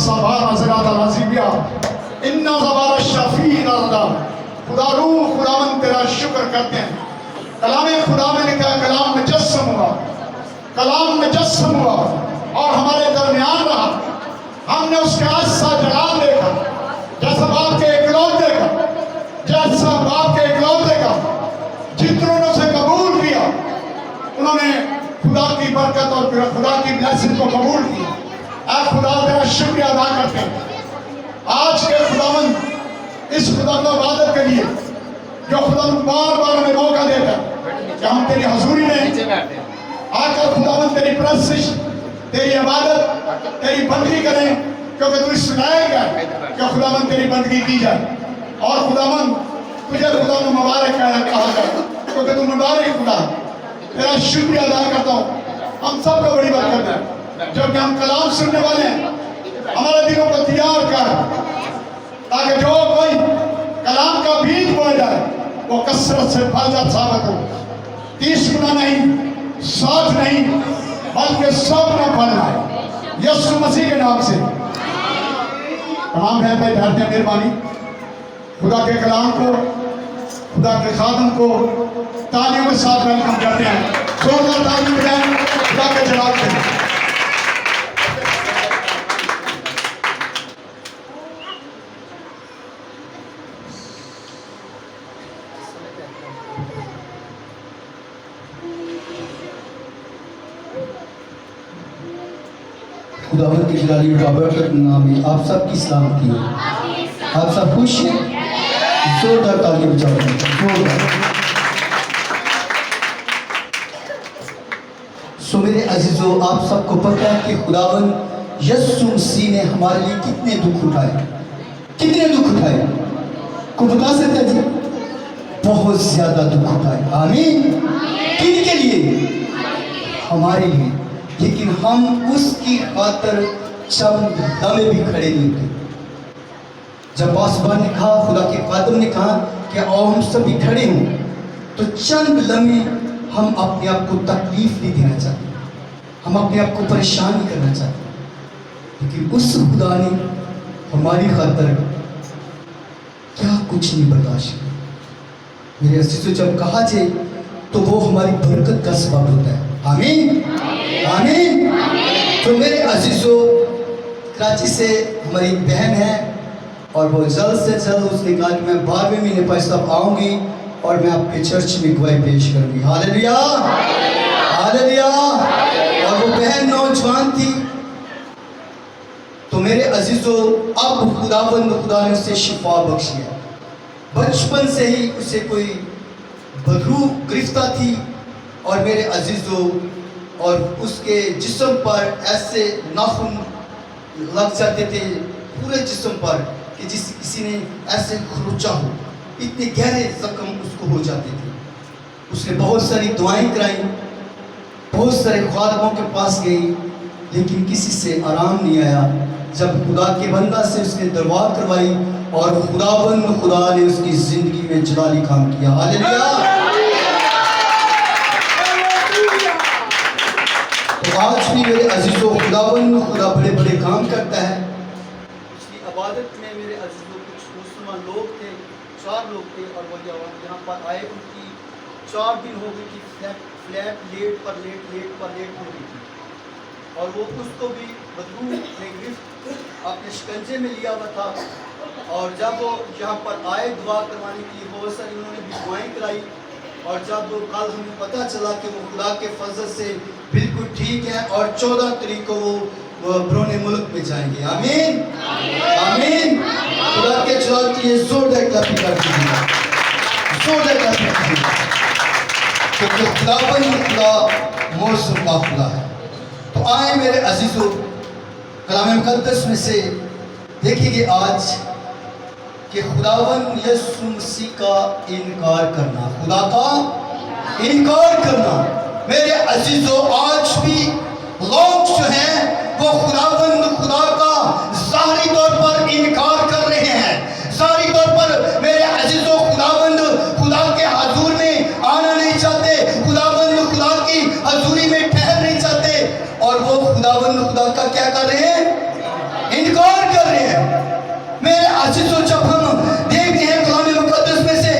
सबार हजरात अजीबिया इन्ना ज़बार शफीन अल्लाह। खुदा रूह खुदावन तेरा शुक्र करते हैं। कलाम खुदा में लिखा है कलाम मुजस्सम हुआ, कलाम मुजस्सम हुआ और हमारे दरमियान रहा। हमने उसके आस्था जलाल देखा, जैसा बाप के इकलौते का, जैसा बाप के इकलौते का जितनों ने उसे कबूल किया उन्होंने खुदा की बरकत और खुदा की ब्लेसिंग को कबूल किया। आज खुदा तेरा शुक्रिया अदा करते हैं आज के खुदावन इस खुदा को इबादत के लिए जो खुदा बार बार हमें मौका देता है कि हम तेरी हजूरी में आकर खुदावन तेरी प्रस्तिश, तेरी इबादत, तेरी बंदगी करें, क्योंकि तू सुनाएगा कि खुदावन तेरी बंदगी की जाए। और खुदावन तुझे खुदावन मुबारक कहा जाए, क्योंकि तू मुबारक खुदा। तेरा शुक्रिया अदा करता हूँ। हम सबको बड़ी बात करते हैं जबकि हम कलाम सुनने वाले हैं, हमारे दिलों को तैयार कर ताकि जो कोई कलाम का बीज बोया जाए वो कसरत से फलदार साबित हो। 30 गुना नहीं, 60 नहीं, बल्कि 100 गुना फलना है यीशु मसीह के नाम से। तमाम बहन भाई बैठते हैं, मेहरबानी खुदा के कलाम को, खुदा के खादम को तालियों के साथ वेलकम करते हैं। जोरदार ताली बजाएं, खुदा के जलाल के। खुदावंद की जलाली बाबरकत नाम में आप सबकी सलामती हो। आप सब खुश हैं? जोरदार ताली बजाओ, जोरदार। सो मेरे अजीजों, आप सबको पता है कि खुदावंद यीशु मसीह ने हमारे लिए कितने दुख उठाए, कितने दुख उठाए। को बता सकते हैं जी? बहुत ज्यादा दुख उठाए। आमीन। किनके लिए? हमारे लिए। लेकिन हम उसकी खातर चंद दमे भी खड़े नहीं होते। जब पासबान ने कहा, खुदा के खादम ने कहा कि आओ हम सभी खड़े हों, तो चंद लम्हे हम अपने आप को तकलीफ नहीं देना चाहते, हम अपने आप को परेशान नहीं करना चाहते। लेकिन उस खुदा ने हमारी खातर क्या कुछ नहीं बर्दाश्त किया। मेरे अजीजों, जब कहा जाए तो वो हमारी बरकत का सबब होता है। आमीन, आमीन। तो मेरे अजीजों, कराची से हमारी बहन है और वो जल्द से जल्द उसने कहा कि मैं 12वें महीने पर सब आऊँगी और मैं आपके चर्च में गवाही पेश करूँगी। Hallelujah, hallelujah. और वो बहन नौजवान थी। तो मेरे अजीजों, अब खुदा ने उसे शिफा बख्शी है। बचपन से ही उसे कोई बदबू गिरफ्ता थी और मेरे अजीजों, और उसके जिस्म पर ऐसे नाखून लग जाते थे पूरे जिस्म पर कि जिस किसी ने ऐसे खरोचा हो, इतने गहरे जख्म उसको हो जाते थे। उसने बहुत सारी दुआएं कराई, बहुत सारे ख्वाबों के पास गई, लेकिन किसी से आराम नहीं आया। जब खुदा के बंदा से उसने दरबार करवाई और खुदा ने उसकी जिंदगी में जलाली काम किया। हालेलुया। तो आज भी मेरे अजीजों, खुदा बड़े बड़े काम करता है। उसकी इबादत में मेरे अजीजों कुछ मुसलमान लोग थे, 4 लोग थे, और वो यहाँ पर आए। उनकी 4 दिन हो गई थी फ्लैट लेट पर लेट हो गई थी, और वो उसको भी बदबू में गिरफ्त अपने शिकंजे में लिया हुआ था। और जब वो यहाँ पर आए दुआ करवाने के लिए, बहुत सारी उन्होंने भी दुआएं कराई। और जब वो कल हमें पता चला कि वो खुदा के फजल से बिल्कुल ठीक है और 14 तारीख को वो बरोने मुल्क में जाएंगे। आमीन, आमीन। खुदा के जलाल के लिए जोरदार क्लैपिंग करते हैं, जोरदार क्लैपिंग करते हैं, क्योंकि खुदा मौसम का खुदा है। तो आए मेरे अजीजों, कलाम मुकद्दस में से देखिए आज कि खुदावन यीशु मसीह का इनकार करना, खुदा का इनकार करना। मेरे अजीजों, आज भी लोग जो हैं वो खुदा का ज़ाहिरी तौर पर इनकार कर रहे हैं। ज़ाहिरी तौर पर मेरे अजीजों, खुदा के हजूर में आना नहीं चाहते, खुदा की हजूरी में ठहर नहीं चाहते, और वो खुदा का क्या कर रहे हैं? इनकार कर रहे हैं। मेरे अजीजों, जब हम देखते हैं कलाम मुकद्दस में से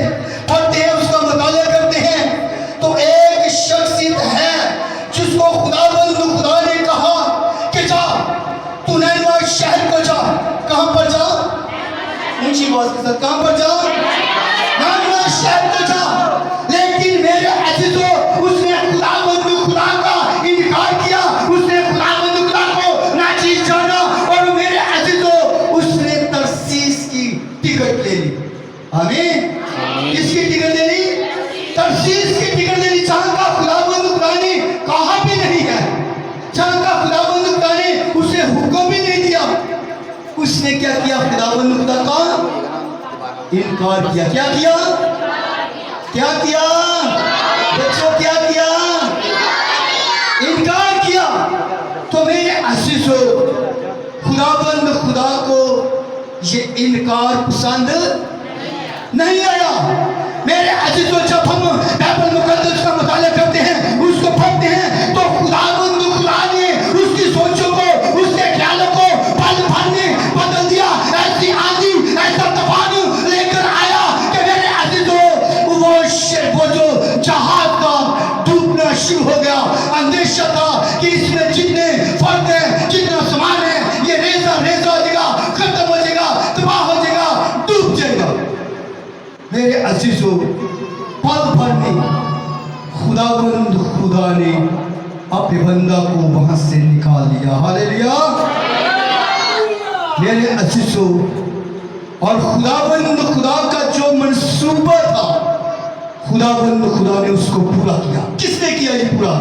पढ़ते हैं, उसका मुताला करते हैं, तो एक शख्सियत है जिसको खुदा ने कहा कि जा तू नैनवा शहर को जा। कहां पर जा? ऊंची आवाज के साथ, कहां पर जा? नैनवा शहर को जा। लेकिन मेरे अजीजों, उसने खुदा का इनकार किया, उसने खुदा को नाचीज जाना, और मेरे अजीजों उसने तरसीस की टिकट ले ली। आमीन। किसकी टिकट ले ली? तरसीस की टिकट ले ली, जहां का खुदा ने कहा भी नहीं है, जहां का खुदा ने उसे हुक्म भी नहीं दिया। उसने क्या किया? खुदा का इनकार किया। क्या किया? क्या किया बच्चों? क्या किया? इनकार किया। तो मेरे अजीजों, खुदा को ये इनकार पसंद नहीं आया। मेरे अजीजों, जब हम बाइबल मुकद्दस का मुताला करते हैं, उसको पढ़ते हैं, तो खुदा ने उसकी सोचों को, उसके ख्यालों को पल भर में बदल दिया। ऐसी आंधी, ऐसा तूफान लेकर आया कि मेरे अजीजों, वो जो जहाज का डूबना शुरू हो गया। अंदेशा था कि इसमें जितने फर्द है, जितना सामान है, ये रेजा हो जाएगा, खत्म हो जाएगा, तबाह हो जाएगा, डूब जाएगा। मेरे अजीजों, पल भर में खुदा ने अपने बंदा को वहां से निकाल लिया। हालेलुया। मेरे अजीजों, और खुदा का जो मंसूबा था, खुदा ने उसको पूरा किया। किसने किया ये पूरा?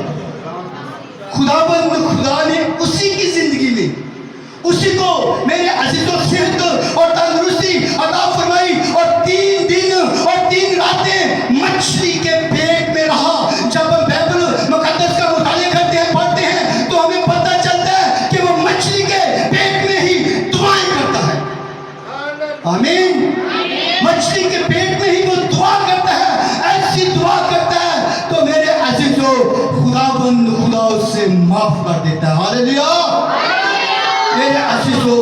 खुदा ने उसी की जिंदगी में उसी को मेरे अजीजों सेहत और तंदुरुस्ती अता फरमाई, और 3 दिन और 3 रातें मछली के पेट में रहा। जब हम बाइबल मुकद्दस का मुताला करते हैं, पढ़ते हैं, तो हमें पता चलता है कि वो मछली के पेट में ही दुआएं करता है। आमीन। मछली के पेट में ही वो दुआ करता है, ऐसी दुआ करता है, तो मेरे अजीजों, खुदा उससे माफ कर देता है। हालेलुया। मेरे अजीजों,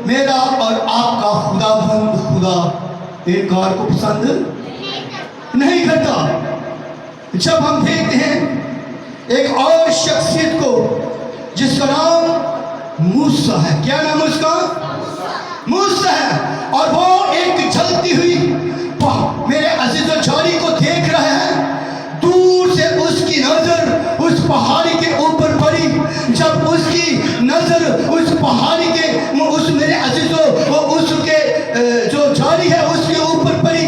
मेरा और आपका खुदा इनकार को पसंद नहीं करता। जब हम देखते हैं एक और शख्सियत को जिसका नाम मूसा है। क्या नाम उसका? मूसा है। और वो एक जलती हुई मेरे अजीजों झाड़ी को देख रहे हैं। दूर से उसकी नजर उस पहाड़ी के ऊपर पड़ी। जब उसकी नजर उस पहाड़ी के मेरे अजीजों, वो उसके जो झाड़ी है उसके ऊपर पड़ी,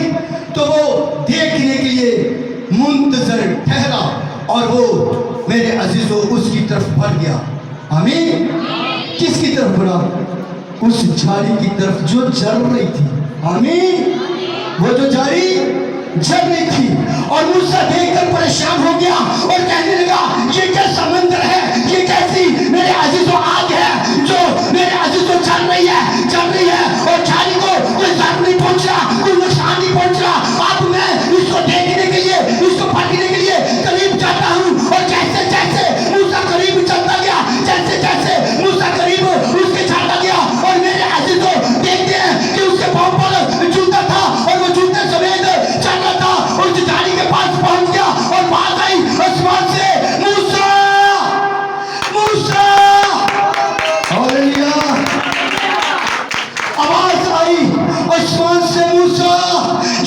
तो वो देखने के लिए मुंतजर ठहरा, और वो मेरे अजीजों उसकी तरफ बढ़ गया। आमीन। किसकी तरफ बढ़ा? उस झाड़ी की तरफ जो जल रही थी। आमीन। वो जो झाड़ी जल रही थी, और मूसा देखकर परेशान हो गया और कहने लगा, ये क्या समंदर है, ये कैसी मेरे अजीजों आग है जो मेरे अजीजों जल रही है, और झाड़ी को कोई जख्म नहीं पहुंच रहा, कोई नुकसान नहीं पहुंच रहा। अब मैं इसको देखने के लिए, इसको पकड़ने के लिए करीब जाता हूँ, और जैसे जैसे मूसा करीब चलता गया, जैसे मूसा करीब उसके जाता गया, और मेरे अजीजों देखते हैं कि उसके पांव पर जूता था, और वो जूते समेत चल रहा था, उस झाड़ी के पास पहुंच गया, और बात आई आसमान से, मूसा हालेलुया। आवाज आई आसमान से, मूसा,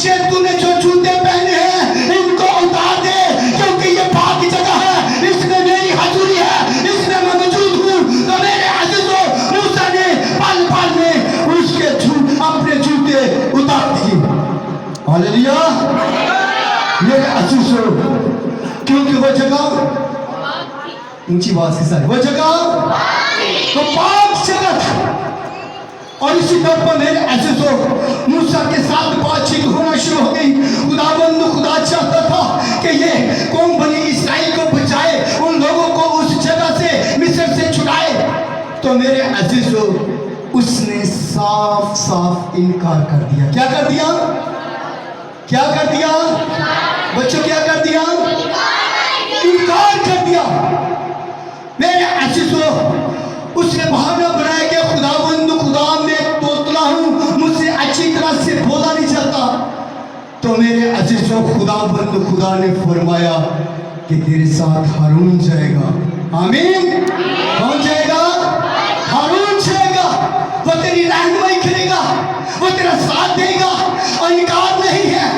ये तूने जो जूते पहने हैं इनको उतार दे, क्योंकि ये पाक की जगह है, इसमें मेरी हजूरी है, इसमें मैं मौजूद हूँ। तो मेरे अजीजों, मूसा ने पल में उसके अपने जूते उतार दिए। हालेलुया। मेरे अजीजों, क्योंकि वो जगह ऊंची आवाज के साथ, वो जगह तो पाक जगह था। और इसी तौर पर मेरे अजीजों, मूसा के साथ बातचीत होना शुरू हो गई। खुदा चाहता था कि ये कौम बनी इस्राइल को बचाए, उन लोगों को उस जगह से, मिस्र से छुड़ाए। तो मेरे अजीजों, उसने साफ इनकार कर दिया। क्या कर दिया? क्या कर दिया बच्चों? क्या कर दिया? इनकार कर दिया। मेरे अजीजों, उसने बहाना बनाया कि खुदावंद तरह से बोला नहीं जाता। तो मेरे अजीजों, खुदाबंद खुदा ने फरमाया कि तेरे साथ हारून जाएगा। आमीन। कौन जाएगा? हारून जाएगा। वो तेरी रहनुमाई करेगा, वो तेरा साथ देगा और इनकार नहीं है।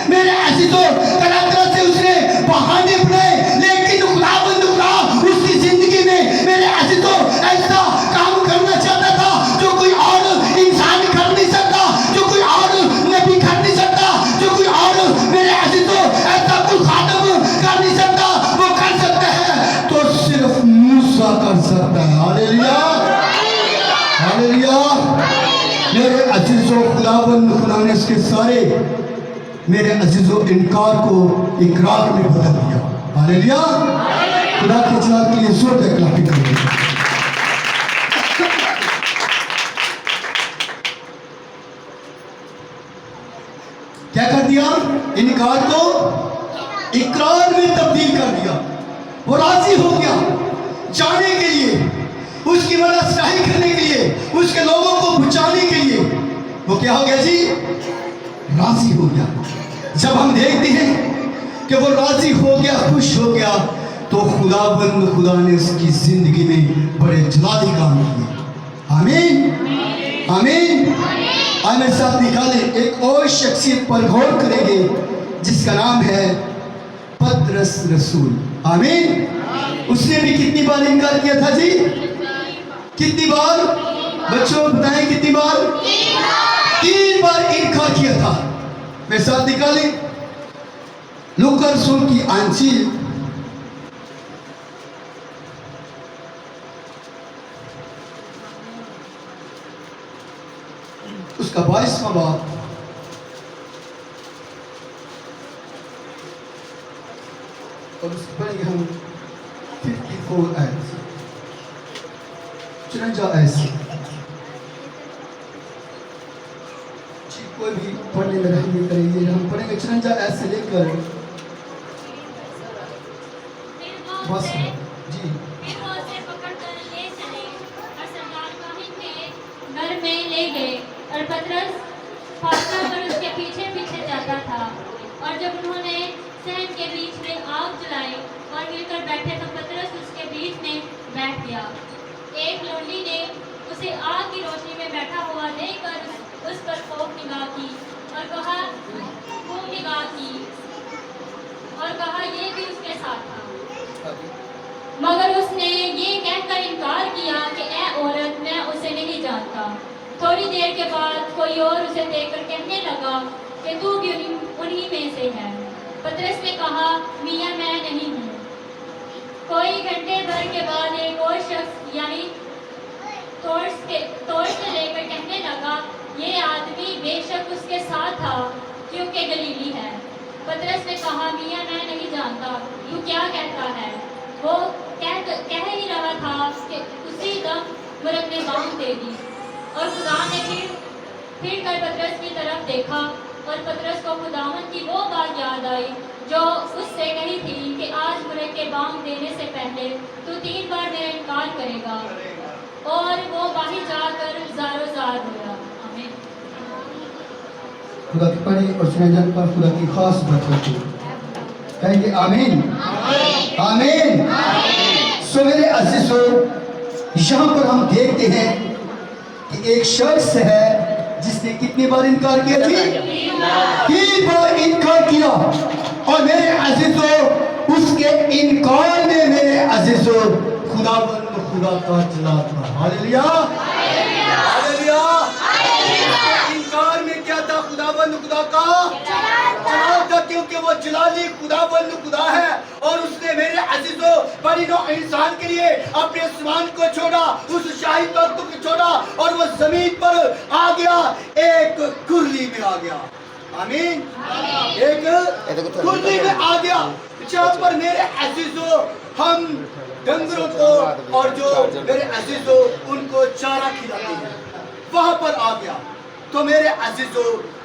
मेरे अजीजों, तरह तरह से उसने बहाने बनाए, लेकिन खुदाबंद खुदा उसकी जिंदगी में मेरे अजीजों ऐसा काम करना चाहता था जो कोई और इंसान कर नहीं सकता, जो कोई और नबी कर नहीं सकता, जो कोई और मेरे अजीजों ऐसा कोई खातम कर नहीं सकता। वो कर सकता है तो सिर्फ मूसा कर सकता है। Hallelujah, hallelujah. मेरे अजीजों, खुदाबंद खुदा ने इसके सारे मेरे अजीजों इनकार को इकरार में बदल दिया। हालेलुया। खुदा के जलाल के लिए जोर से क्लैपिंग करें। क्या कर दिया? इनकार को इकरार में तब्दील कर दिया। वो राजी हो गया जाने के लिए, उसकी मददगाही करने के लिए, उसके लोगों को बचाने के लिए। वो क्या हो गया जी? राजी हो गया। जब हम देखते हैं कि वो राजी हो गया, खुश हो गया, तो खुदाबंद खुदा ने उसकी जिंदगी में बड़े जलाली काम किए। आमीन, आमीन। आज मेरे साथ निकाले एक और शख्सियत पर गौर करेंगे जिसका नाम है पतरस रसूल। आमीन। उसने भी कितनी बार इनकार किया था जी? कितनी बार? बच्चों बताएं कितनी बार? 3 बार इनकार किया था। मेरे साथ निकाले लूका रसूल की अंजील उसका 22वां बाब और उसके पढ़ेंगे हम 54 आयत 54 आयत जी। कोई भी पढ़ने में रहने करेंगे, हम पढ़ेंगे 54 आयत से लेकर बस जी। फिर वो उसे पकड़कर ले चले और सरदार काहिन के घर में ले गए और पतरस फाटका पर उसके पीछे पीछे जाता था। और जब उन्होंने सहन के बीच में आग जलाई और मिलकर बैठे तो पतरस उसके बीच में बैठ गया। एक लोंडी ने उसे आग की रोशनी में बैठा हुआ देखकर उस पर खूब निगाह की और कहा ये भी उसके साथ था। मगर उसने ये कहकर इनकार किया कि ए औरत, मैं उसे नहीं जानता। थोड़ी देर के बाद कोई और उसे देखकर कहने लगा कि तू भी उन्हीं में से है। पतरस ने कहा, मियाँ मैं नहीं हूँ। कोई घंटे भर के बाद एक और शख्स यानी तोड़ से लेकर कहने लगा, ये आदमी बेशक उसके साथ था क्योंकि गलीली है। पतरस ने कहा, मियाँ मैं नहीं जानता, तू क्या कहता है? वो कह ही रहा था कि उसी दम मुर्ग ने बांग दे दी। और खुदा ने फिर कर पतरस की तरफ देखा और पतरस को खुदावंद की वो बात याद आई जो उससे कही थी कि आज मुर्ग के बांग देने से पहले तू 3 बार मेरा इनकार करेगा। और वो बाहर जाकर ज़ारो ज़ार रोया। आमीन। खुदा की पढ़ी और सुने जाने पर खुदा की खास बरकत हो। कहेंगे आमीन, आमीन। सो मेरे अजीजों, यहाँ पर हम देखते हैं कि एक शख्स है जिसने कितनी बार इनकार किया थी? 3 बार इनकार किया। और मेरे अजीजों, उसके इनकार में मेरे अजीजों खुदा का जलाल था। Hallelujah, hallelujah. इनकार में क्या था? खुदाबंद खुदा का जलाल था, क्योंकि वो जलाली खुदाबंद खुदा है। और उसने मेरे अजीजों बड़ी नौ इंसान के लिए अपने आसमान को छोड़ा, उस शाही तख्त को छोड़ा और वो जमीन पर आ गया, एक कुर्ली में आ गया। आमीन। एक कुर्ली में आ गया, जहाँ पर मेरे अजीजों हम डंगरों को और जो मेरे अजीजों उनको चारा खिलाते हैं, वहां पर आ गया। तो मेरे अजीजों